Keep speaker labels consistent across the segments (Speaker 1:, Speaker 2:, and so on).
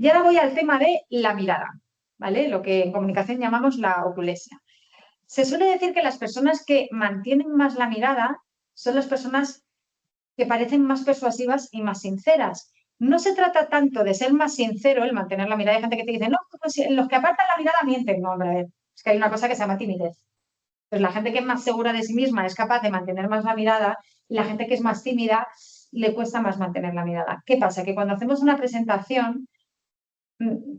Speaker 1: Y ahora voy al tema de la mirada, ¿vale? Lo que en comunicación llamamos la oculesia. Se suele decir que las personas que mantienen más la mirada son las personas que parecen más persuasivas y más sinceras. No se trata tanto de ser más sincero, el mantener la mirada. Hay gente que te dice, no, pues, los que apartan la mirada mienten. No, hombre, a ver, es que hay una cosa que se llama timidez. Pues la gente que es más segura de sí misma es capaz de mantener más la mirada y la gente que es más tímida le cuesta más mantener la mirada. ¿Qué pasa? Que cuando hacemos una presentación,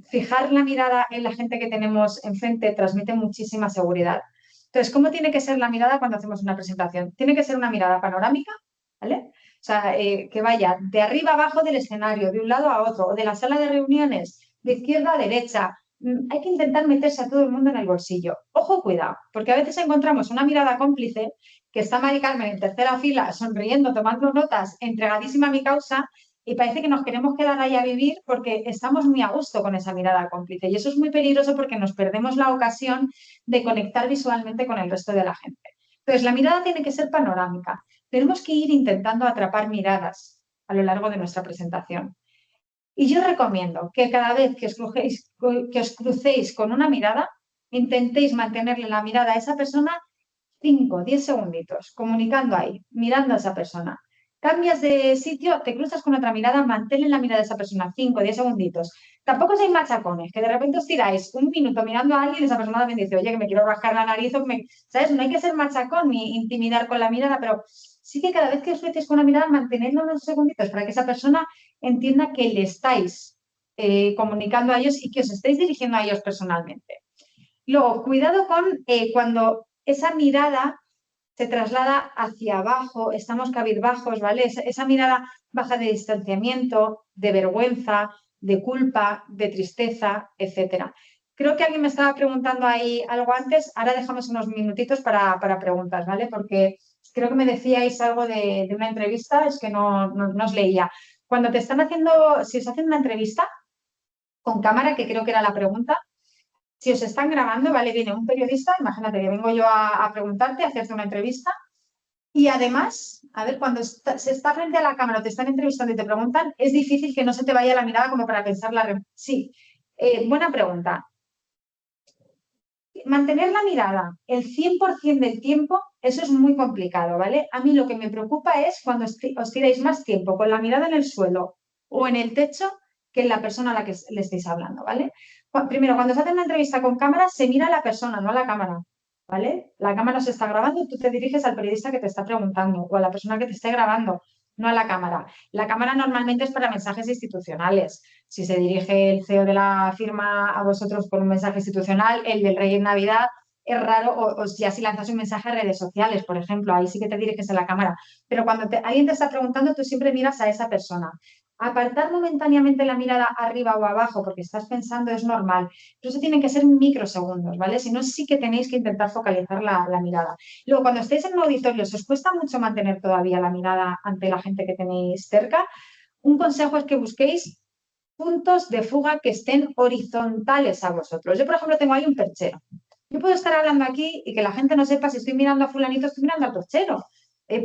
Speaker 1: fijar la mirada en la gente que tenemos enfrente transmite muchísima seguridad. Entonces, ¿cómo tiene que ser la mirada cuando hacemos una presentación? Tiene que ser una mirada panorámica, ¿vale? O sea, que vaya de arriba a abajo del escenario, de un lado a otro, o de la sala de reuniones, de izquierda a derecha. Hay que intentar meterse a todo el mundo en el bolsillo. Ojo, cuidado, porque a veces encontramos una mirada cómplice que está Mari Carmen en tercera fila, sonriendo, tomando notas, entregadísima a mi causa, y parece que nos queremos quedar ahí a vivir porque estamos muy a gusto con esa mirada cómplice. Y eso es muy peligroso porque nos perdemos la ocasión de conectar visualmente con el resto de la gente. Entonces, la mirada tiene que ser panorámica. Tenemos que ir intentando atrapar miradas a lo largo de nuestra presentación. Y yo recomiendo que cada vez que os crucéis con una mirada, intentéis mantenerle la mirada a esa persona 5, 10 segunditos, comunicando ahí, mirando a esa persona. Cambias de sitio, te cruzas con otra mirada, mantén la mirada de esa persona 5, 10 segunditos. Tampoco seáis machacones, que de repente os tiráis un minuto mirando a alguien y esa persona también dice, oye, que me quiero rascar la nariz, ¿sabes? No hay que ser machacón ni intimidar con la mirada, pero sí que cada vez que os crucéis con una mirada, mantenedlo unos segunditos para que esa persona entienda que le estáis comunicando a ellos y que os estáis dirigiendo a ellos personalmente. Luego, cuidado con cuando esa mirada se traslada hacia abajo, estamos cabizbajos, ¿vale? Esa mirada baja de distanciamiento, de vergüenza, de culpa, de tristeza, etcétera. Creo que alguien me estaba preguntando ahí algo antes, ahora dejamos unos minutitos para preguntas, ¿vale? Porque creo que me decíais algo de una entrevista, es que no os leía. Cuando te están haciendo, si os hacen una entrevista con cámara, que creo que era la pregunta, si os están grabando, ¿vale? Viene un periodista, imagínate que vengo yo a preguntarte, a hacerte una entrevista, y además, a ver, cuando se está frente a la cámara o te están entrevistando y te preguntan, es difícil que no se te vaya la mirada como para pensar Sí, buena pregunta. Mantener la mirada el 100% del tiempo, eso es muy complicado, ¿vale? A mí lo que me preocupa es cuando os tiráis más tiempo con la mirada en el suelo o en el techo que en la persona a la que le estáis hablando, ¿vale? Primero, cuando se hace una entrevista con cámara, se mira a la persona, no a la cámara, ¿vale? La cámara se está grabando y tú te diriges al periodista que te está preguntando o a la persona que te esté grabando, no a la cámara. La cámara normalmente es para mensajes institucionales. Si se dirige el CEO de la firma a vosotros con un mensaje institucional, el del Rey en Navidad, es raro, o ya si lanzas un mensaje a redes sociales, por ejemplo, ahí sí que te diriges a la cámara. Pero cuando alguien te está preguntando, tú siempre miras a esa persona. Apartar momentáneamente la mirada arriba o abajo porque estás pensando es normal, pero eso tienen que ser microsegundos, ¿vale? Si no, sí que tenéis que intentar focalizar la mirada. Luego, cuando estéis en un auditorio, ¿os cuesta mucho mantener todavía la mirada ante la gente que tenéis cerca? Un consejo es que busquéis puntos de fuga que estén horizontales a vosotros. Yo, por ejemplo, tengo ahí un perchero. Yo puedo estar hablando aquí y que la gente no sepa si estoy mirando a fulanito, estoy mirando al perchero.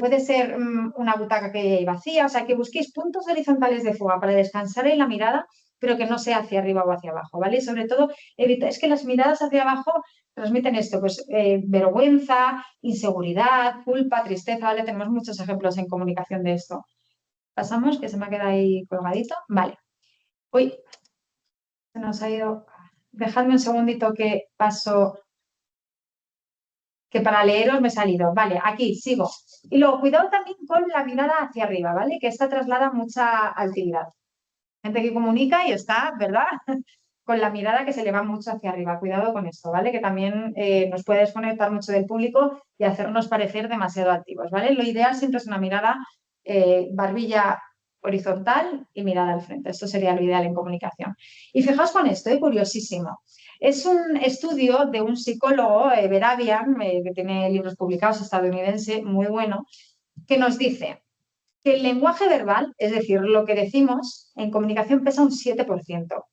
Speaker 1: Puede ser una butaca que hay vacía, o sea, que busquéis puntos horizontales de fuga para descansar en la mirada, pero que no sea hacia arriba o hacia abajo, ¿vale? Y sobre todo, es que las miradas hacia abajo transmiten esto, pues vergüenza, inseguridad, culpa, tristeza, ¿vale? Tenemos muchos ejemplos en comunicación de esto. Pasamos, que se me queda ahí colgadito. Vale. Uy, se nos ha ido. Dejadme un segundito que paso, que para leeros me he salido. Vale, aquí sigo. Y luego, cuidado también con la mirada hacia arriba, ¿vale? Que esta traslada mucha altividad. Gente que comunica y está, ¿verdad? Con la mirada que se le va mucho hacia arriba. Cuidado con esto, ¿vale? Que también nos puede desconectar mucho del público y hacernos parecer demasiado activos, ¿vale? Lo ideal siempre es una mirada barbilla horizontal y mirada al frente. Esto sería lo ideal en comunicación. Y fijaos con esto, curiosísimo. Es un estudio de un psicólogo, Berabian, que tiene libros publicados, estadounidense, muy bueno, que nos dice que el lenguaje verbal, es decir, lo que decimos en comunicación, pesa un 7%.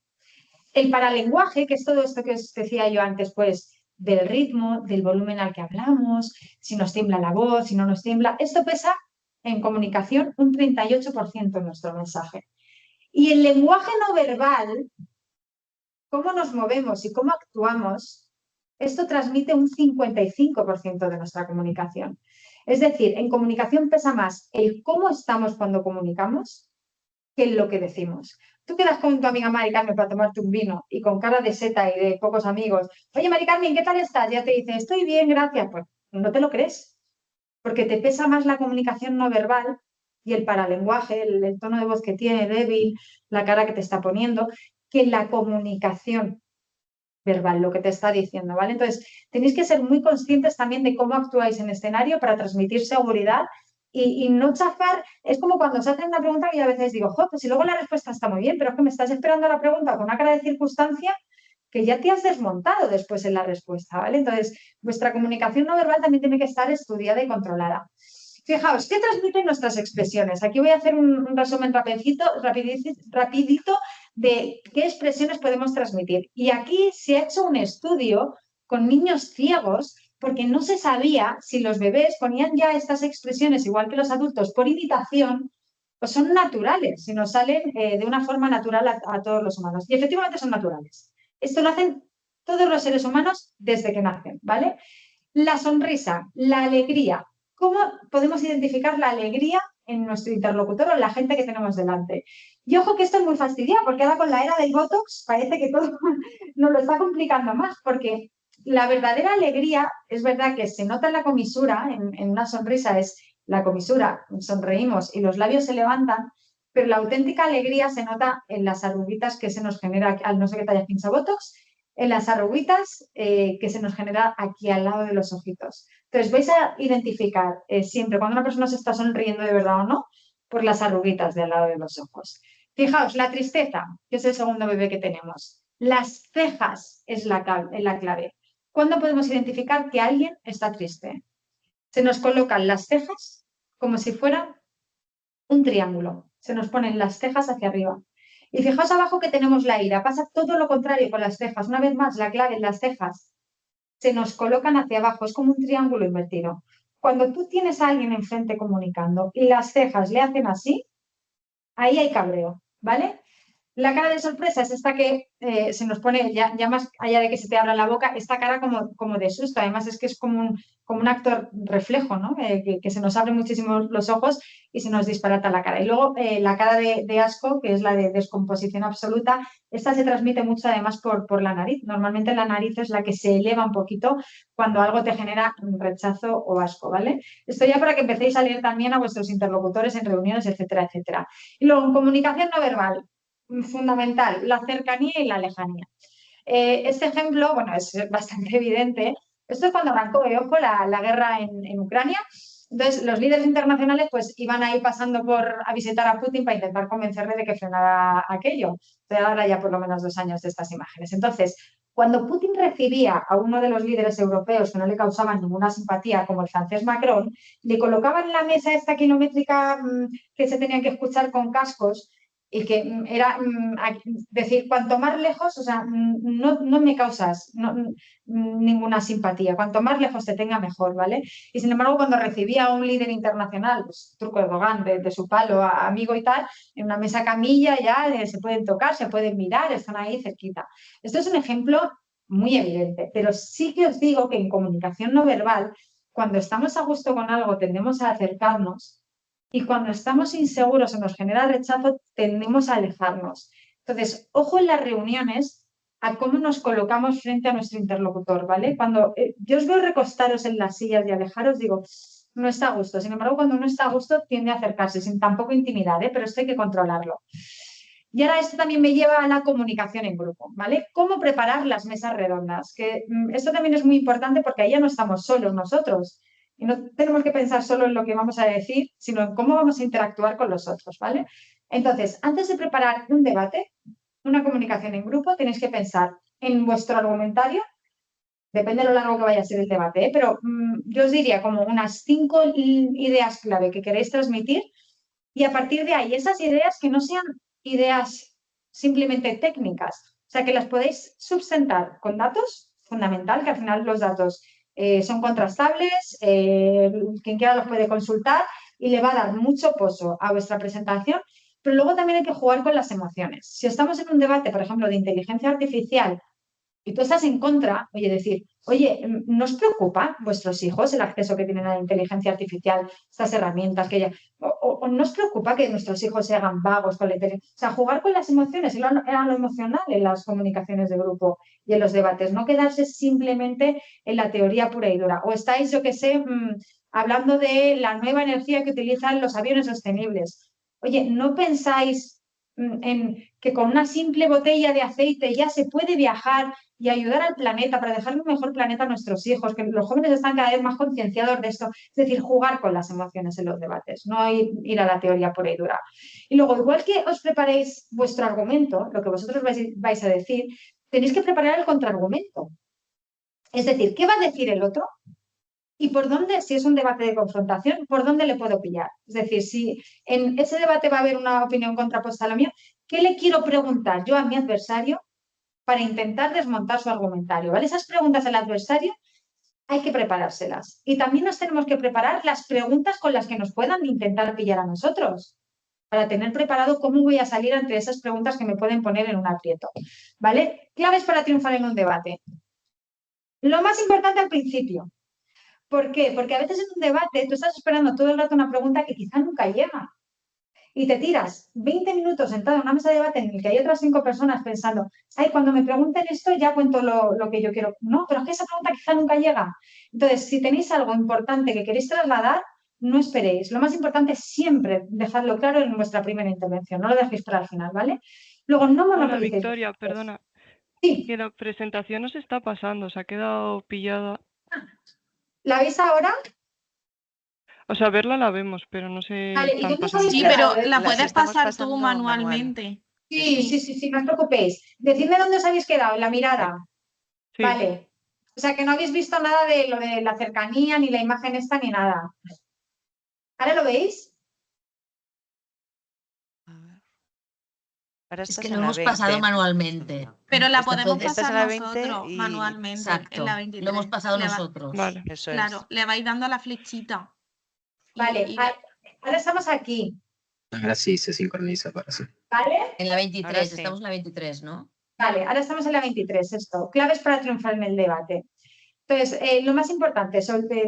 Speaker 1: El paralenguaje, que es todo esto que os decía yo antes, pues del ritmo, del volumen al que hablamos, si nos tiembla la voz, si no nos tiembla, esto pesa en comunicación un 38% en nuestro mensaje. Y el lenguaje no verbal, cómo nos movemos y cómo actuamos, esto transmite un 55% de nuestra comunicación. Es decir, en comunicación pesa más el cómo estamos cuando comunicamos que lo que decimos. Tú quedas con tu amiga Mari Carmen para tomarte un vino y con cara de seta y de pocos amigos, oye Mari Carmen, ¿qué tal estás? Ya te dice, estoy bien, gracias. Pues no te lo crees, porque te pesa más la comunicación no verbal y el paralenguaje, el tono de voz que tiene débil, la cara que te está poniendo, que la comunicación verbal, lo que te está diciendo, ¿vale? Entonces, tenéis que ser muy conscientes también de cómo actuáis en escenario para transmitir seguridad y no chafar. Es como cuando os hacen una pregunta que yo a veces digo, jo, pues si luego la respuesta está muy bien, pero es que me estás esperando la pregunta con una cara de circunstancia que ya te has desmontado después en la respuesta, ¿vale? Entonces, vuestra comunicación no verbal también tiene que estar estudiada y controlada. Fijaos, ¿qué transmiten nuestras expresiones? Aquí voy a hacer un resumen rapidito de qué expresiones podemos transmitir. Y aquí se ha hecho un estudio con niños ciegos porque no se sabía si los bebés ponían ya estas expresiones, igual que los adultos, por imitación, pues son naturales, si nos salen de una forma natural a todos los humanos. Y efectivamente son naturales. Esto lo hacen todos los seres humanos desde que nacen, ¿vale? La sonrisa, la alegría. ¿Cómo podemos identificar la alegría en nuestro interlocutor o en la gente que tenemos delante? Y ojo que esto es muy fastidiado, porque ahora con la era del Botox parece que todo nos lo está complicando más, porque la verdadera alegría es verdad que se nota en la comisura, en una sonrisa es la comisura, sonreímos y los labios se levantan, pero la auténtica alegría se nota en las arruguitas que se nos genera, al no sé qué te hayas pinchado Botox, en las arruguitas que se nos genera aquí al lado de los ojitos. Entonces vais a identificar siempre cuando una persona se está sonriendo de verdad o no por las arruguitas de al lado de los ojos. Fijaos, la tristeza, que es el segundo bebé que tenemos. Las cejas es la clave. ¿Cuándo podemos identificar que alguien está triste? Se nos colocan las cejas como si fuera un triángulo. Se nos ponen las cejas hacia arriba. Y fijaos abajo que tenemos la ira. Pasa todo lo contrario con las cejas. Una vez más, la clave en las cejas se nos colocan hacia abajo. Es como un triángulo invertido. Cuando tú tienes a alguien enfrente comunicando y las cejas le hacen así, ahí hay cabreo, ¿vale? La cara de sorpresa es esta que se nos pone, ya más allá de que se te abra la boca, esta cara como de susto. Además es que es como un actor reflejo, ¿no? Que se nos abren muchísimo los ojos y se nos disparata la cara. Y luego la cara de asco, que es la de descomposición absoluta, esta se transmite mucho además por la nariz. Normalmente la nariz es la que se eleva un poquito cuando algo te genera rechazo o asco, ¿vale? Esto ya para que empecéis a leer también a vuestros interlocutores en reuniones, etcétera, etcétera. Y luego en comunicación no verbal, fundamental, la cercanía y la lejanía. Este ejemplo, bueno, es bastante evidente. Esto es cuando arrancó, ojo, la guerra en Ucrania. Entonces, los líderes internacionales pues iban a ir pasando a visitar a Putin para intentar convencerle de que frenara aquello. Pero ahora ya por lo menos 2 años de estas imágenes. Entonces, cuando Putin recibía a uno de los líderes europeos que no le causaban ninguna simpatía, como el francés Macron, le colocaban en la mesa esta kilométrica que se tenían que escuchar con cascos y que era decir, cuanto más lejos, o sea, no me causas ninguna simpatía, cuanto más lejos te tenga mejor, ¿vale? Y sin embargo, cuando recibía a un líder internacional, pues Turco Erdogan, de su palo, amigo y tal, en una mesa camilla ya se pueden tocar, se pueden mirar, están ahí cerquita. Esto es un ejemplo muy evidente, pero sí que os digo que en comunicación no verbal, cuando estamos a gusto con algo, tendemos a acercarnos y cuando estamos inseguros o nos genera rechazo, tendemos a alejarnos. Entonces, ojo en las reuniones a cómo nos colocamos frente a nuestro interlocutor, ¿vale? Cuando yo os veo recostaros en las sillas y alejaros, digo, no está a gusto. Sin embargo, cuando uno está a gusto, tiende a acercarse, sin tampoco intimidar, pero esto hay que controlarlo. Y ahora esto también me lleva a la comunicación en grupo, ¿vale? ¿Cómo preparar las mesas redondas? Que esto también es muy importante porque ahí ya no estamos solos nosotros. Y no tenemos que pensar solo en lo que vamos a decir, sino en cómo vamos a interactuar con los otros, ¿vale? Entonces, antes de preparar un debate, una comunicación en grupo, tenéis que pensar en vuestro argumentario, depende de lo largo que vaya a ser el debate, pero yo os diría como unas 5 ideas clave que queréis transmitir y a partir de ahí, esas ideas que no sean ideas simplemente técnicas, o sea, que las podéis sustentar con datos, fundamental, que al final los datos son contrastables, quien quiera los puede consultar y le va a dar mucho pozo a vuestra presentación, pero luego también hay que jugar con las emociones. Si estamos en un debate, por ejemplo, de inteligencia artificial y tú estás en contra, oye, decir, oye, ¿no os preocupa vuestros hijos el acceso que tienen a la inteligencia artificial, estas herramientas que ya... O no os preocupa que nuestros hijos se hagan vagos con la inteligencia? O sea, jugar con las emociones, era lo emocional en las comunicaciones de grupo y en los debates, no quedarse simplemente en la teoría pura y dura. O estáis, yo qué sé, hablando de la nueva energía que utilizan los aviones sostenibles. Oye, ¿no pensáis en que con una simple botella de aceite ya se puede viajar y ayudar al planeta para dejar un mejor planeta a nuestros hijos, que los jóvenes están cada vez más concienciados de esto? Es decir, jugar con las emociones en los debates, no ir a la teoría pura y dura. Y luego, igual que os preparéis vuestro argumento, lo que vosotros vais a decir, tenéis que preparar el contraargumento. Es decir, ¿qué va a decir el otro? ¿Y por dónde, si es un debate de confrontación, por dónde le puedo pillar? Es decir, si en ese debate va a haber una opinión contrapuesta a la mía, ¿qué le quiero preguntar yo a mi adversario para intentar desmontar su argumentario? ¿Vale? Esas preguntas al adversario hay que preparárselas. Y también nos tenemos que preparar las preguntas con las que nos puedan intentar pillar a nosotros, para tener preparado cómo voy a salir ante esas preguntas que me pueden poner en un aprieto. ¿Vale? Claves para triunfar en un debate. Lo más importante al principio. ¿Por qué? Porque a veces en un debate tú estás esperando todo el rato una pregunta que quizá nunca llega. Y te tiras 20 minutos sentado en una mesa de debate en el que hay otras 5 personas pensando, ay, cuando me pregunten esto ya cuento lo que yo quiero. No, pero es que esa pregunta quizá nunca llega. Entonces, si tenéis algo importante que queréis trasladar, no esperéis. Lo más importante es siempre dejarlo claro en vuestra primera intervención. No lo dejéis para el final, ¿vale? Luego, no
Speaker 2: Hola,
Speaker 1: monopolicéis.
Speaker 2: Victoria, perdona.
Speaker 1: Sí,
Speaker 2: Que la presentación no se está pasando, se ha quedado pillada.
Speaker 1: ¿la veis ahora?
Speaker 2: O sea, verla la vemos, pero no se
Speaker 1: Vale, ¿y
Speaker 2: están
Speaker 1: dónde os habéis
Speaker 2: pasando.
Speaker 3: Sí,
Speaker 1: quedado?
Speaker 3: pero la
Speaker 4: Las
Speaker 3: puedes
Speaker 4: estamos
Speaker 3: pasar tú
Speaker 4: pasando
Speaker 3: manualmente.
Speaker 1: Sí, no os preocupéis. Decidme dónde os habéis quedado, en la mirada.
Speaker 2: Sí,
Speaker 1: Vale. O sea, que no habéis visto nada de lo de la cercanía, ni la imagen esta, ni nada. ¿Ahora lo veis?
Speaker 4: A ver. Ahora
Speaker 3: Es
Speaker 4: estás
Speaker 3: que
Speaker 4: en
Speaker 3: lo
Speaker 4: la
Speaker 3: hemos
Speaker 4: 20.
Speaker 3: pasado manualmente. Pero la
Speaker 4: Está-
Speaker 3: podemos
Speaker 4: estás
Speaker 3: pasar
Speaker 4: en la 20
Speaker 3: nosotros
Speaker 4: y...
Speaker 3: manualmente Exacto. en la Lo 23. hemos pasado
Speaker 1: Pues
Speaker 3: nosotros.
Speaker 2: vale.
Speaker 4: Eso
Speaker 3: Claro,
Speaker 4: es.
Speaker 3: le vais dando a la flechita.
Speaker 1: Vale, ahora estamos aquí,
Speaker 5: Ahora sí se sincroniza para sí.
Speaker 1: ¿vale?
Speaker 3: En la 23,
Speaker 4: Ahora sí.
Speaker 3: estamos en la 23, ¿no?
Speaker 1: Vale, ahora estamos en la 23, esto. Claves para triunfar en el debate. Entonces, lo más importante,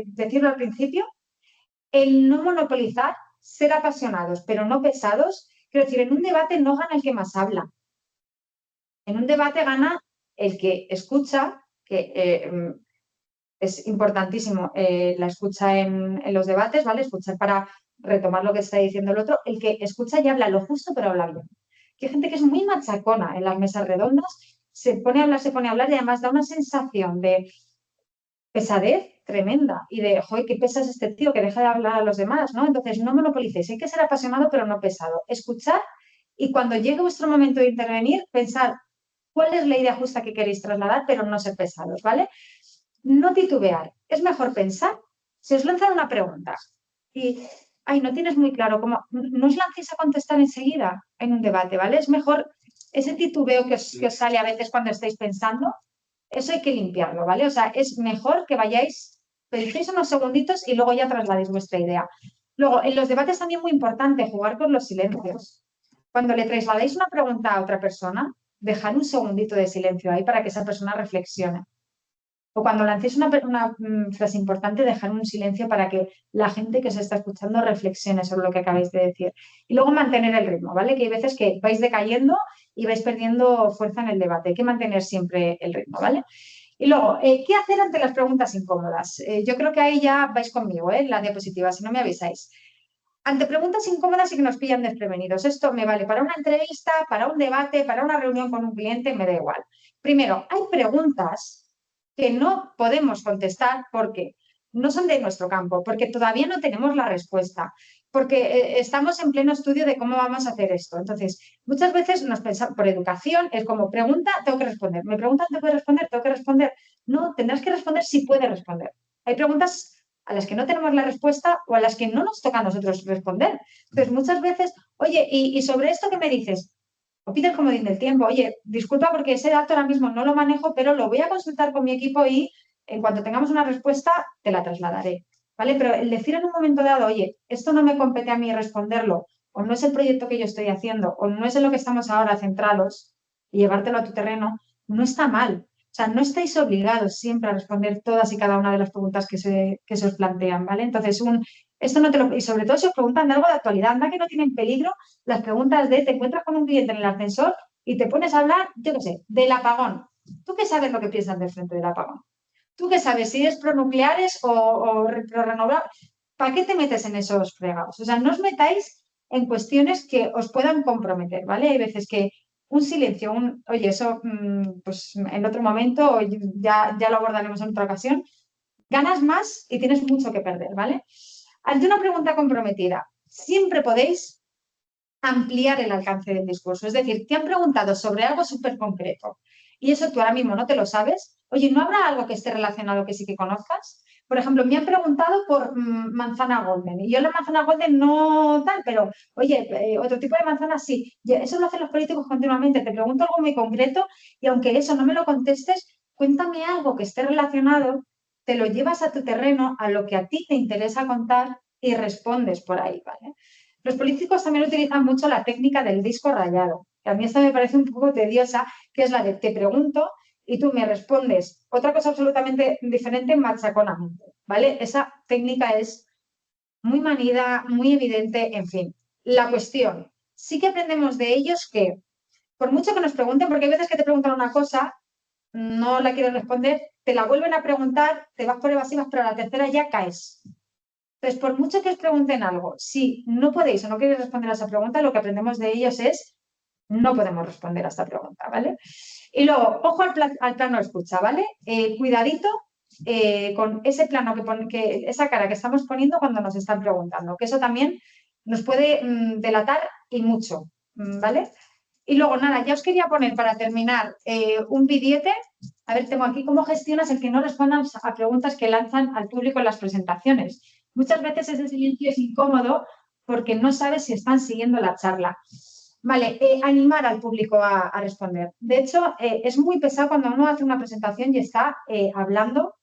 Speaker 1: decirlo al principio, el no monopolizar, ser apasionados, pero no pesados. Quiero decir, en un debate no gana el que más habla. En un debate gana el que escucha, que es importantísimo la escucha en los debates, ¿vale? Escuchar para retomar lo que está diciendo el otro. El que escucha y habla lo justo, pero habla bien. Que hay gente que es muy machacona en las mesas redondas, se pone a hablar y además da una sensación de pesadez tremenda y de, joder, qué pesas este tío que deja de hablar a los demás, ¿no? Entonces, no monopolicéis, hay que ser apasionado, pero no pesado. Escuchar y cuando llegue vuestro momento de intervenir, pensar cuál es la idea justa que queréis trasladar, pero no ser pesados, ¿vale? No titubear. Es mejor pensar. Si os lanzan una pregunta y, ay, no tienes muy claro cómo, no os lancéis a contestar enseguida en un debate, ¿vale? Es mejor ese titubeo que os sale a veces cuando estáis pensando, eso hay que limpiarlo, ¿vale? O sea, es mejor que vayáis, penséis unos segunditos y luego ya trasladéis vuestra idea. Luego, en los debates también muy importante jugar con los silencios. Cuando le trasladéis una pregunta a otra persona, dejar un segundito de silencio ahí para que esa persona reflexione. O cuando lancéis una frase importante, dejar un silencio para que la gente que os está escuchando reflexione sobre lo que acabáis de decir. Y luego mantener el ritmo, ¿vale? Que hay veces que vais decayendo y vais perdiendo fuerza en el debate. Hay que mantener siempre el ritmo, ¿vale? Y luego, ¿qué hacer ante las preguntas incómodas? Yo creo que ahí ya vais conmigo, en la diapositiva, si no me avisáis. Ante preguntas incómodas y que nos pillan desprevenidos. Esto me vale para una entrevista, para un debate, para una reunión con un cliente, me da igual. Primero, hay preguntas que no podemos contestar porque no son de nuestro campo, porque todavía no tenemos la respuesta, porque estamos en pleno estudio de cómo vamos a hacer esto. Entonces, muchas veces nos pensamos, por educación, es como pregunta, tengo que responder. Me preguntan, ¿te puedo responder? Tengo que responder. No, tendrás que responder si puedes responder. Hay preguntas a las que no tenemos la respuesta o a las que no nos toca a nosotros responder. Entonces, muchas veces, oye, ¿y sobre esto qué me dices? O pide el comodín del tiempo. Oye, disculpa porque ese dato ahora mismo no lo manejo, pero lo voy a consultar con mi equipo y en cuanto tengamos una respuesta, te la trasladaré. ¿Vale? Pero el decir en un momento dado, oye, esto no me compete a mí responderlo o no es el proyecto que yo estoy haciendo, o no es en lo que estamos ahora centrados, y llevártelo a tu terreno, no está mal. O sea, no estáis obligados siempre a responder todas y cada una de las preguntas que se os plantean, ¿vale? Entonces, esto no te lo... Y sobre todo si os preguntan de algo de actualidad, anda que no tienen peligro las preguntas de te encuentras con un cliente en el ascensor y te pones a hablar, yo qué sé, del apagón. ¿Tú qué sabes lo que piensas del frente del apagón? ¿Tú qué sabes si es pronucleares o renovables? ¿Para qué te metes en esos fregados? O sea, no os metáis en cuestiones que os puedan comprometer, ¿vale? Hay veces que un silencio, oye, eso pues en otro momento ya lo abordaremos en otra ocasión, ganas más y tienes mucho que perder, ¿vale? Ante una pregunta comprometida, siempre podéis ampliar el alcance del discurso. Es decir, te han preguntado sobre algo súper concreto y eso tú ahora mismo no te lo sabes. Oye, ¿no habrá algo que esté relacionado que sí que conozcas? Por ejemplo, me han preguntado por manzana golden y yo la manzana golden no tal, pero oye, otro tipo de manzana sí. Eso lo hacen los políticos continuamente. Te pregunto algo muy concreto y aunque eso no me lo contestes, cuéntame algo que esté relacionado, te lo llevas a tu terreno, a lo que a ti te interesa contar y respondes por ahí, ¿vale? Los políticos también utilizan mucho la técnica del disco rayado, que a mí esta me parece un poco tediosa, que es la de te pregunto y tú me respondes otra cosa absolutamente diferente machaconamente, ¿vale? Esa técnica es muy manida, muy evidente, en fin. La cuestión, sí que aprendemos de ellos que, por mucho que nos pregunten, porque hay veces que te preguntan una cosa, no la quieres responder, te la vuelven a preguntar, te vas por evasivas, pero a la tercera ya caes. Entonces, por mucho que os pregunten algo, si no podéis o no queréis responder a esa pregunta, lo que aprendemos de ellos es no podemos responder a esta pregunta, ¿vale? Y luego, ojo al plano de escucha, ¿vale? Cuidadito con ese plano esa cara que estamos poniendo cuando nos están preguntando, que eso también nos puede delatar y mucho, ¿vale? Y luego, nada, ya os quería poner para terminar un videete. A ver, tengo aquí cómo gestionas el que no respondan a preguntas que lanzan al público en las presentaciones. Muchas veces ese silencio es incómodo porque no sabes si están siguiendo la charla. Vale, animar al público a responder. De hecho, es muy pesado cuando uno hace una presentación y está hablando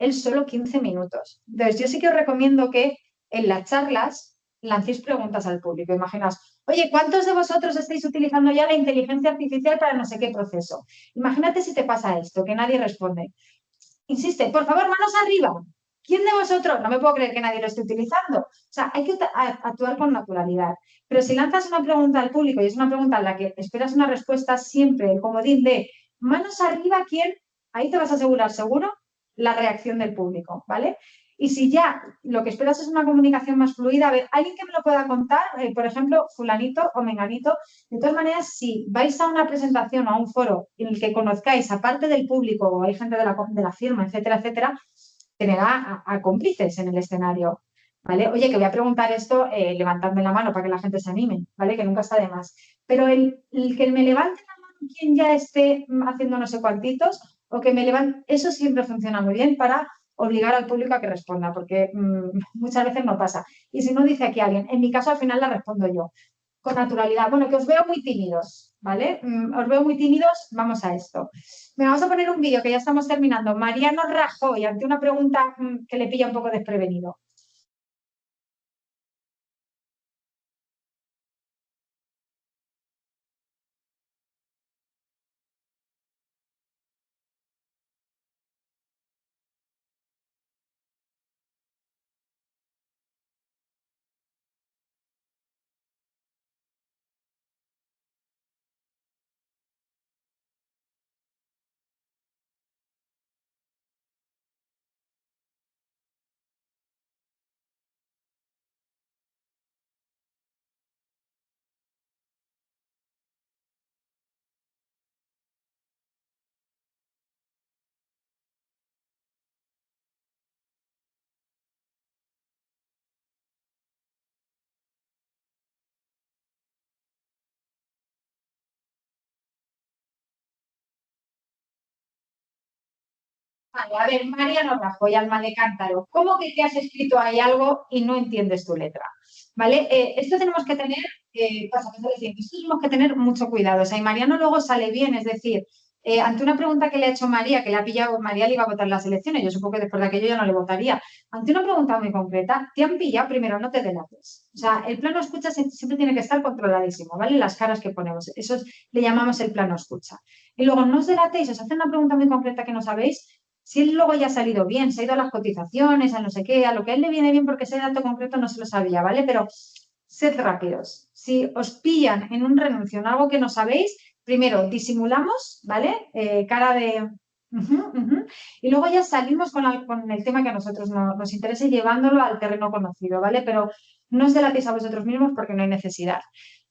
Speaker 1: él solo 15 minutos. Entonces, yo sí que os recomiendo que en las charlas lancéis preguntas al público. Imaginaos, oye, ¿cuántos de vosotros estáis utilizando ya la inteligencia artificial para no sé qué proceso? Imagínate si te pasa esto, que nadie responde. Insiste, por favor, manos arriba. ¿Quién de vosotros? No me puedo creer que nadie lo esté utilizando. O sea, hay que actuar con naturalidad. Pero si lanzas una pregunta al público y es una pregunta en la que esperas una respuesta, siempre el comodín de manos arriba, ¿quién? Ahí te vas a asegurar seguro la reacción del público, ¿vale? Y si ya lo que esperas es una comunicación más fluida, a ver, alguien que me lo pueda contar, por ejemplo, fulanito o menganito. De todas maneras, si vais a una presentación o a un foro en el que conozcáis, aparte del público, o hay gente de la firma, etcétera, etcétera, tener a cómplices en el escenario, ¿vale? Oye, que voy a preguntar esto, levantadme la mano para que la gente se anime, ¿vale? Que nunca está de más. Pero el que me levante la mano quien ya esté haciendo no sé cuantitos, o que me levante, eso siempre funciona muy bien para obligar al público a que responda, porque muchas veces no pasa. Y si no dice aquí alguien, en mi caso al final la respondo yo, con naturalidad. Bueno, que os veo muy tímidos, ¿vale? Os veo muy tímidos, vamos a esto. Me vamos a poner un vídeo que ya estamos terminando. Mariano Rajoy, ante una pregunta que le pilla un poco desprevenido. Vale, a ver, Mariano Rajoy, alma de cántaro, ¿cómo que te has escrito ahí algo y no entiendes tu letra? ¿Vale? Esto tenemos que tener, esto tenemos que tener mucho cuidado. O sea, y Mariano luego sale bien, es decir, ante una pregunta que le ha hecho María, que le ha pillado, María le iba a votar las elecciones, yo supongo que después de aquello ya no le votaría. Ante una pregunta muy concreta, te han pillado, primero, no te delates. O sea, el plano escucha siempre tiene que estar controladísimo, ¿vale? Las caras que ponemos, eso le llamamos el plano escucha. Y luego, no os delatéis, os hacen una pregunta muy concreta que no sabéis, si él luego ya ha salido bien, se ha ido a las cotizaciones, a no sé qué, a lo que a él le viene bien porque ese dato concreto no se lo sabía, ¿vale? Pero sed rápidos. Si os pillan en un renuncio, en algo que no sabéis, primero disimulamos, ¿vale? Cara de... Y luego ya salimos con el tema que a nosotros nos interesa llevándolo al terreno conocido, ¿vale? Pero no os delatéis a vosotros mismos porque no hay necesidad.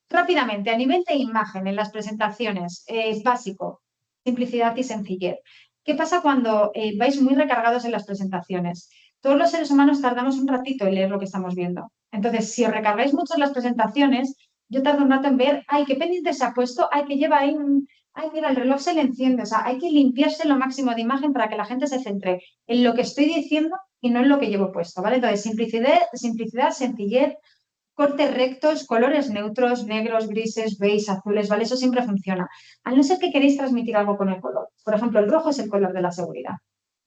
Speaker 1: Rápidamente, a nivel de imagen en las presentaciones, es básico, simplicidad y sencillez. ¿Qué pasa cuando vais muy recargados en las presentaciones? Todos los seres humanos tardamos un ratito en leer lo que estamos viendo. Entonces, si os recargáis mucho en las presentaciones, yo tardo un rato en ver, ay, qué pendiente se ha puesto, ay, que lleva ahí ay, mira, el reloj se le enciende. O sea, hay que limpiarse lo máximo de imagen para que la gente se centre en lo que estoy diciendo y no en lo que llevo puesto, ¿vale? Entonces, simplicidad, sencillez, cortes rectos, colores neutros, negros, grises, beige, azules, ¿vale? Eso siempre funciona. A no ser que queréis transmitir algo con el color. Por ejemplo, el rojo es el color de la seguridad.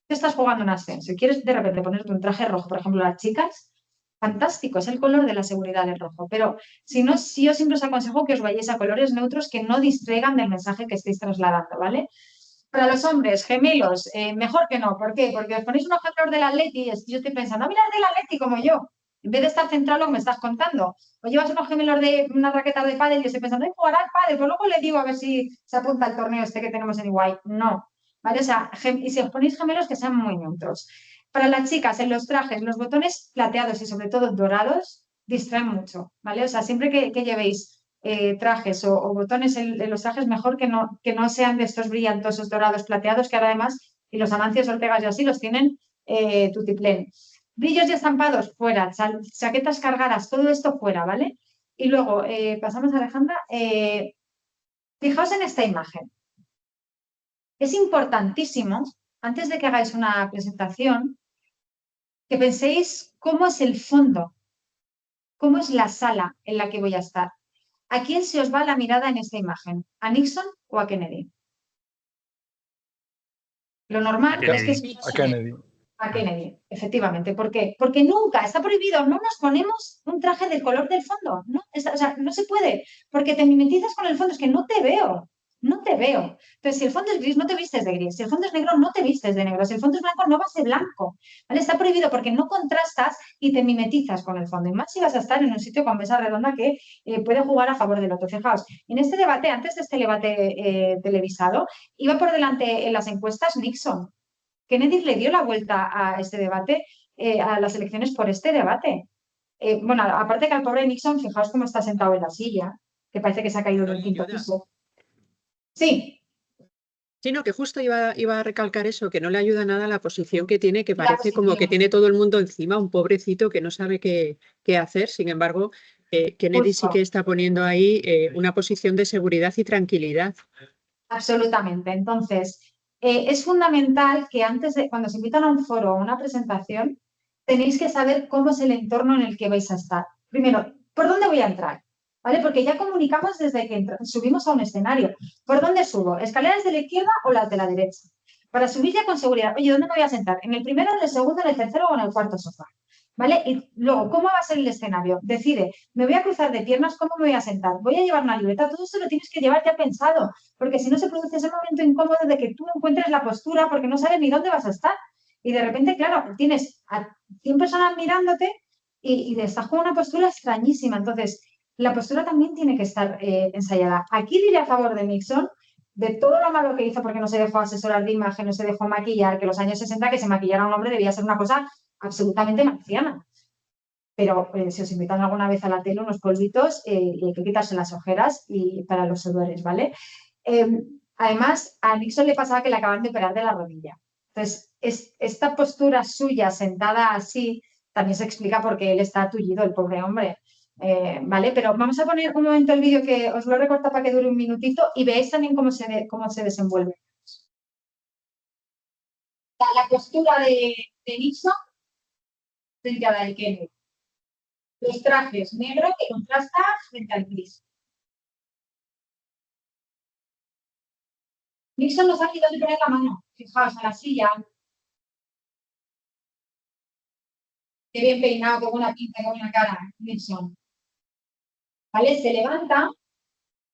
Speaker 1: Tú estás jugando un ascenso y quieres de repente ponerte un traje rojo, por ejemplo, las chicas, fantástico, es el color de la seguridad el rojo. Pero si no, sí yo siempre os aconsejo que os vayáis a colores neutros que no distraigan del mensaje que estéis trasladando, ¿vale? Para los hombres, gemelos, mejor que no. ¿Por qué? Porque os ponéis unos gemelos del Atleti y yo estoy pensando, mira el del Atleti como yo. En vez de estar centrado en lo que me estás contando. O llevas unos gemelos de una raqueta de pádel y yo estoy pensando, jugar al pádel, pues luego le digo a ver si se apunta al torneo este que tenemos en Iguay. No. ¿Vale? O sea, y si os ponéis gemelos que sean muy neutros. Para las chicas, en los trajes, los botones plateados y sobre todo dorados distraen mucho, ¿vale? O sea, siempre que llevéis trajes o botones en los trajes, mejor que no sean de estos brillantosos dorados plateados, que ahora además, y los Amancio Ortega y así los tienen tutiplén. Brillos y estampados, fuera. Chaquetas cargadas, todo esto fuera, ¿vale? Y luego, pasamos a Alejandra. Fijaos en esta imagen. Es importantísimo, antes de que hagáis una presentación, que penséis cómo es el fondo, cómo es la sala en la que voy a estar. ¿A quién se os va la mirada en esta imagen? ¿A Nixon o a Kennedy? Lo normal es que...
Speaker 6: A Kennedy.
Speaker 1: A Kennedy, efectivamente. ¿Por qué? Porque nunca, está prohibido, no nos ponemos un traje del color del fondo. No, o sea, no se puede, porque te mimetizas con el fondo, es que no te veo. No te veo. Entonces, si el fondo es gris, no te vistes de gris. Si el fondo es negro, no te vistes de negro. Si el fondo es blanco, no vas de blanco. ¿Vale? Está prohibido porque no contrastas y te mimetizas con el fondo. Y más si vas a estar en un sitio con mesa redonda que puede jugar a favor del otro. Fijaos, en este debate, antes de este debate televisado, iba por delante en las encuestas Nixon. Kennedy le dio la vuelta a este debate, a las elecciones por este debate. Bueno, aparte que al pobre Nixon, fijaos cómo está sentado en la silla, que parece que se ha caído del quinto piso. Sí.
Speaker 7: Sino que justo iba a recalcar eso, que no le ayuda nada la posición que tiene, que parece como que tiene todo el mundo encima, un pobrecito que no sabe qué hacer. Sin embargo, Kennedy sí que está poniendo ahí una posición de seguridad y tranquilidad.
Speaker 1: Absolutamente. Entonces, es fundamental que antes de, cuando se invitan a un foro o a una presentación, tenéis que saber cómo es el entorno en el que vais a estar. Primero, ¿por dónde voy a entrar? ¿Vale? Porque ya comunicamos desde que subimos a un escenario. ¿Por dónde subo? ¿Escaleras de la izquierda o las de la derecha? Para subir ya con seguridad. Oye, ¿dónde me voy a sentar? ¿En el primero, en el segundo, en el tercero o en el cuarto sofá? ¿Vale? Y luego, ¿cómo va a ser el escenario? Decide, ¿me voy a cruzar de piernas? ¿Cómo me voy a sentar? ¿Voy a llevar una libreta? Todo eso lo tienes que llevar ya pensado, porque si no se produce ese momento incómodo de que tú encuentres la postura porque no sabes ni dónde vas a estar. Y de repente, claro, tienes a 100 personas mirándote y estás con una postura extrañísima. Entonces, la postura también tiene que estar ensayada. Aquí diré a favor de Nixon, de todo lo malo que hizo porque no se dejó asesorar de imagen, no se dejó maquillar, que los años 60 que se maquillara a un hombre debía ser una cosa absolutamente marciana. Pero si os invitan alguna vez a la tele, unos polvitos y hay que quitarse las ojeras y para los sudores, ¿vale? Además, a Nixon le pasaba que le acaban de operar de la rodilla. Entonces, esta postura suya sentada así también se explica por qué él está tullido, el pobre hombre. ¿Vale? Pero vamos a poner un momento el vídeo que os lo he recortado para que dure un minutito y veáis también cómo se desenvuelve. La postura de Nixon frente a la de Kennedy. Los trajes negro que contrasta frente al gris. Nixon no sabe dónde poner la mano. Fijaos, a la silla. Qué bien peinado, qué buena pinta, qué buena cara, Nixon. ¿Vale? Se levanta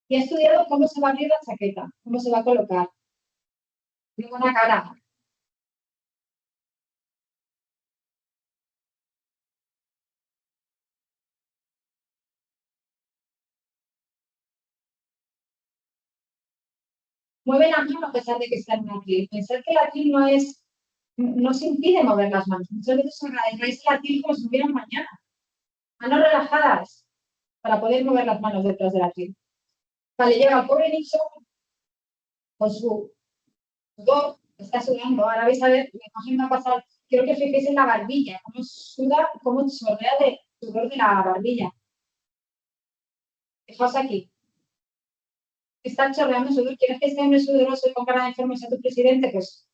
Speaker 1: y ha estudiado cómo se va a abrir la chaqueta, cómo se va a colocar. Qué buena cara. Mueve la mano a pesar de que está en un atril. Pensar que el atril no se impide mover las manos. Muchas veces os agarráis el atril como si estuvieran mañana. Manos relajadas para poder mover las manos detrás del atril. Vale, llega el pobre Nixon con su sudor, está sudando. Ahora vais a ver, la imagen va a pasar, quiero que fijéis en la barbilla, cómo suda, cómo chorrea de sudor de la barbilla. Fijaos aquí. Está chorreando sudor. ¿Quieres que este hombre sudoroso y con cara de enfermo sea tu presidente? Pues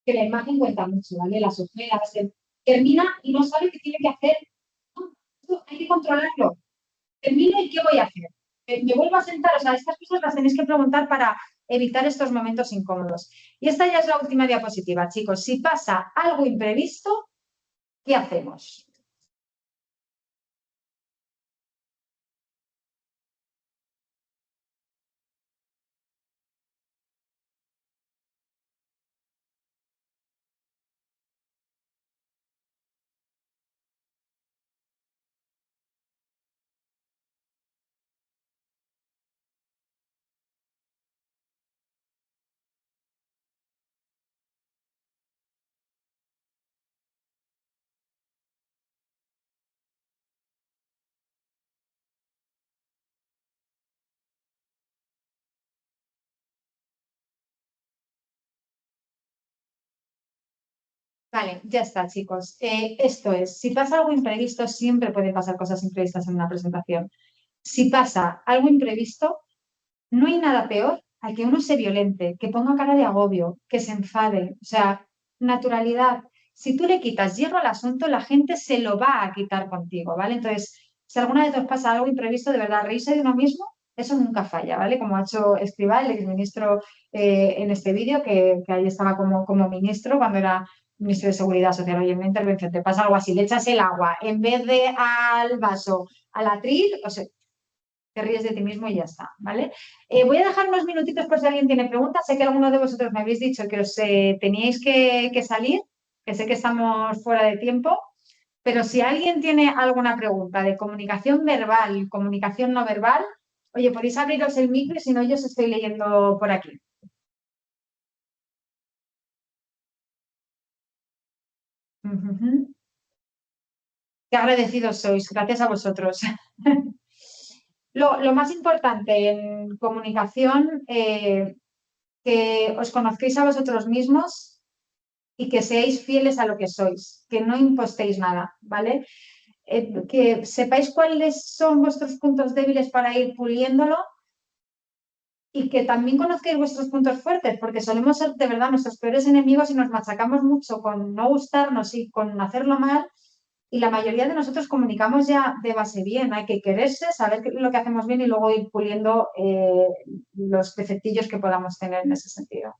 Speaker 1: que la imagen cuenta mucho, ¿vale? Las ojeras, termina y no sabe qué tiene que hacer. No, hay que controlarlo. Termino y ¿qué voy a hacer? Me vuelvo a sentar, o sea, estas cosas las tenéis que preguntar para evitar estos momentos incómodos. Y esta ya es la última diapositiva, chicos. Si pasa algo imprevisto, ¿qué hacemos? Vale, ya está, chicos. Esto es, si pasa algo imprevisto, siempre pueden pasar cosas imprevistas en una presentación. Si pasa algo imprevisto, no hay nada peor a que uno se violente, que ponga cara de agobio, que se enfade. O sea, naturalidad. Si tú le quitas hierro al asunto, la gente se lo va a quitar contigo, ¿vale? Entonces, si alguna vez os pasa algo imprevisto, de verdad, reírse de uno mismo, eso nunca falla, ¿vale? Como ha hecho Escrivá, el exministro, en este vídeo, que ahí estaba como ministro cuando era ministro de Seguridad Social. Oye, en una intervención te pasa algo así, le echas el agua en vez de al vaso, al atril, o sea, te ríes de ti mismo y ya está, ¿vale? Voy a dejar unos minutitos por si alguien tiene preguntas. Sé que algunos de vosotros me habéis dicho que os teníais que salir, que sé que estamos fuera de tiempo, pero si alguien tiene alguna pregunta de comunicación verbal, comunicación no verbal, oye, podéis abriros el micro y si no, yo os estoy leyendo por aquí. Qué agradecidos sois, gracias a vosotros. Lo más importante en comunicación, que os conozcáis a vosotros mismos y que seáis fieles a lo que sois, que no impostéis nada, ¿vale? Que sepáis cuáles son vuestros puntos débiles para ir puliéndolo y que también conozcáis vuestros puntos fuertes, porque solemos ser de verdad nuestros peores enemigos y nos machacamos mucho con no gustarnos y con hacerlo mal. Y la mayoría de nosotros comunicamos ya de base bien. Hay que quererse, saber lo que hacemos bien y luego ir puliendo los defectillos que podamos tener en ese sentido.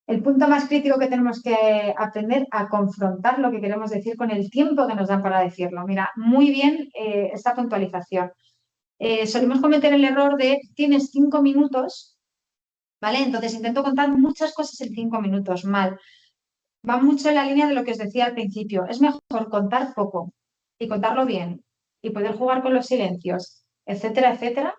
Speaker 1: El punto más crítico que tenemos que aprender a confrontar lo que queremos decir con el tiempo que nos dan para decirlo. Mira, muy bien esta puntualización. Solemos cometer el error de tienes 5 minutos, ¿vale? Entonces intento contar muchas cosas en 5 minutos, mal. Va mucho en la línea de lo que os decía al principio. Es mejor contar poco y contarlo bien y poder jugar con los silencios, etcétera, etcétera,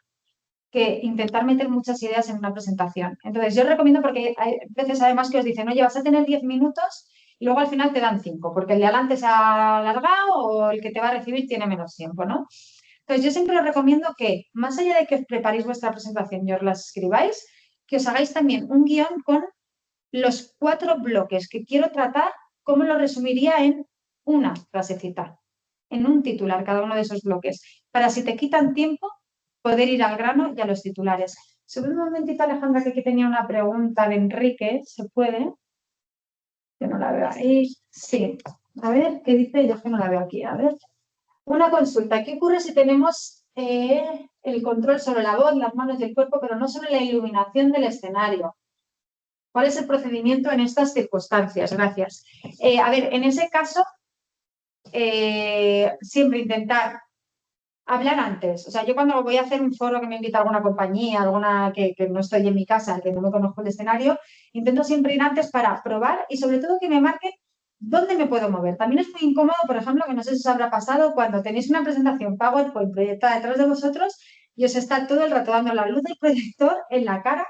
Speaker 1: que intentar meter muchas ideas en una presentación. Entonces, yo recomiendo porque hay veces además que os dicen, oye, vas a tener 10 minutos y luego al final te dan 5, porque el de adelante se ha alargado o el que te va a recibir tiene menos tiempo, ¿no? Entonces, yo siempre os recomiendo que, más allá de que os preparéis vuestra presentación y os la escribáis, que os hagáis también un guión con los 4 bloques que quiero tratar, cómo lo resumiría en una frasecita, en un titular, cada uno de esos bloques, para si te quitan tiempo, poder ir al grano y a los titulares. Sube un momentito, Alejandra, que aquí tenía una pregunta de Enrique, ¿se puede? Yo no la veo ahí. Sí, a ver, ¿qué dice? Yo que no la veo aquí, a ver. Una consulta, ¿qué ocurre si tenemos el control sobre la voz, las manos y el cuerpo, pero no sobre la iluminación del escenario. ¿Cuál es el procedimiento en estas circunstancias? Gracias. A ver, en ese caso, siempre intentar hablar antes. O sea, yo cuando voy a hacer un foro que me invita a alguna compañía, alguna que no estoy en mi casa, que no me conozco el escenario, intento siempre ir antes para probar y sobre todo que me marque dónde me puedo mover. También es muy incómodo, por ejemplo, que no sé si os habrá pasado cuando tenéis una presentación PowerPoint proyectada detrás de vosotros y os está todo el rato dando la luz del proyector en la cara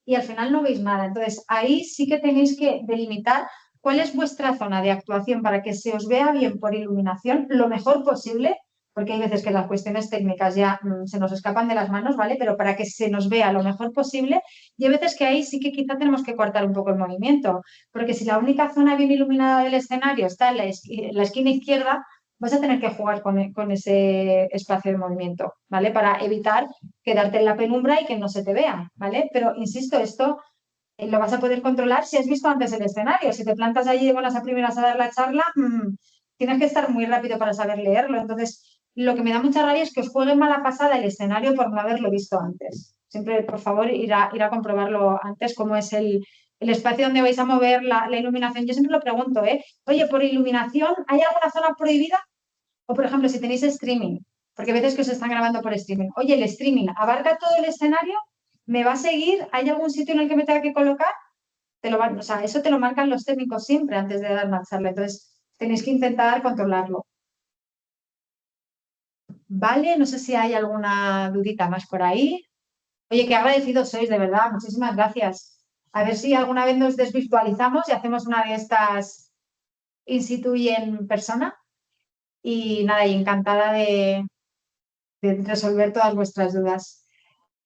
Speaker 1: y al final no veis nada. Entonces, ahí sí que tenéis que delimitar cuál es vuestra zona de actuación para que se os vea bien por iluminación lo mejor posible, porque hay veces que las cuestiones técnicas ya se nos escapan de las manos, ¿vale? Pero para que se nos vea lo mejor posible, y hay veces que ahí sí que quizá tenemos que cortar un poco el movimiento, porque si la única zona bien iluminada del escenario está en la esquina izquierda, vas a tener que jugar con ese espacio de movimiento, ¿vale? Para evitar quedarte en la penumbra y que no se te vea, ¿vale? Pero, insisto, esto lo vas a poder controlar si has visto antes el escenario. Si te plantas allí de buenas a primeras a dar la charla, tienes que estar muy rápido para saber leerlo. Entonces, lo que me da mucha rabia es que os juegue mala pasada el escenario por no haberlo visto antes. Siempre, por favor, ir a comprobarlo antes, cómo es el espacio donde vais a mover la iluminación. Yo siempre lo pregunto, oye, por iluminación, ¿hay alguna zona prohibida? O, por ejemplo, si tenéis streaming, porque a veces que os están grabando por streaming. Oye, el streaming, ¿abarca todo el escenario? ¿Me va a seguir? ¿Hay algún sitio en el que me tenga que colocar? O sea, eso te lo marcan los técnicos siempre antes de dar una charla. Entonces, tenéis que intentar controlarlo. Vale, no sé si hay alguna dudita más por ahí. Oye, qué agradecidos sois, de verdad. Muchísimas gracias. A ver si alguna vez nos desvirtualizamos y hacemos una de estas in situ y en persona. Y nada, y encantada de resolver todas vuestras dudas.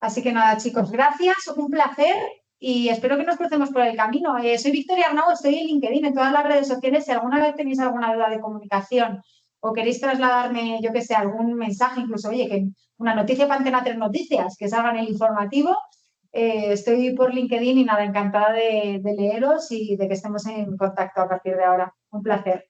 Speaker 1: Así que nada, chicos, gracias, un placer y espero que nos crucemos por el camino. Soy Victoria Arnau, estoy en LinkedIn, en todas las redes sociales. Si alguna vez tenéis alguna duda de comunicación o queréis trasladarme, yo que sé, algún mensaje, incluso, oye, que una noticia para Antena 3 Noticias, que salga en el informativo, estoy por LinkedIn y nada, encantada de leeros y de que estemos en contacto a partir de ahora. Un placer.